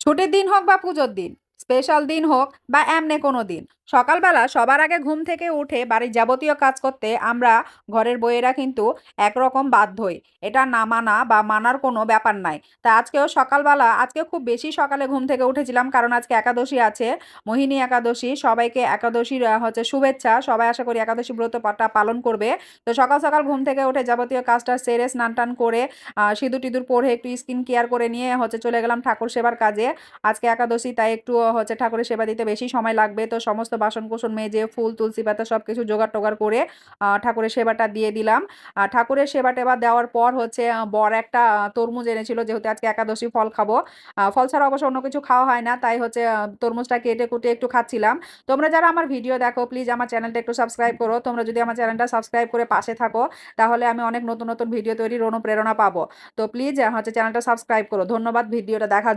ছুটির দিন হোক বা পুজোর দিন, স্পেশাল দিন হোক বা এমনি কোনো দিন, সকালবেলা সবার আগে ঘুম থেকে উঠে বাড়ির যাবতীয় কাজ করতে আমরা ঘরের বউয়েরা কিন্তু একরকম বাধ্যই। এটা না মানা বা মানার কোনো ব্যাপার নাই। তা আজকেও সকালবেলা আজকে খুব বেশি সকালে ঘুম থেকে উঠেছিলাম কারণ আজকে একাদশী আছে, মোহিনী একাদশী। সবাইকে একাদশীর হচ্ছে শুভেচ্ছা। সবাই আশা করি একাদশী ব্রতটা পালন করবে। তো সকাল, সকাল ঘুম থেকে উঠে যাবতীয় কাজটা সেরে স্নান-টান করে সিঁদুর-টিঁদুর পরে একটু স্কিন কেয়ার করে নিয়ে হচ্ছে চলে গেলাম ঠাকুর সেবার কাজে। আজকে একাদশী তাই একটু হচ্ছে ঠাকুরের সেবা দিতে বেশি সময় লাগবে। তো সমস্ত বাসন-কোসন মেজে ফুল, তুলসী পাতা সবকিছু জোগাড়-টোগাড় করে ঠাকুরের সেবাটা দিয়ে দিলাম। ঠাকুরের সেবা-টেবা দেওয়ার পর হচ্ছে বর একটা তরমুজ এনেছিল যেহেতু আজকে একাদশী ফল খাবো। ফল ছাড়া অবশ্য অন্য কিছু খাওয়া হয় না। তাই হচ্ছে তরমুজটা কেটে-কুটে একটু খাচ্ছিলাম। তোমরা যারা আমার ভিডিও দেখো প্লিজ আমার চ্যানেলটা একটু সাবস্ক্রাইব করো। তোমরা যদি আমার চ্যানেলটা সাবস্ক্রাইব করে পাশে থাকো তাহলে আমি অনেক নতুন, নতুন ভিডিও তৈরির অনুপ্রেরণা পাবো। তো প্লিজ হচ্ছে চ্যানেলটা সাবস্ক্রাইব করো। ধন্যবাদ ভিডিওটা দেখার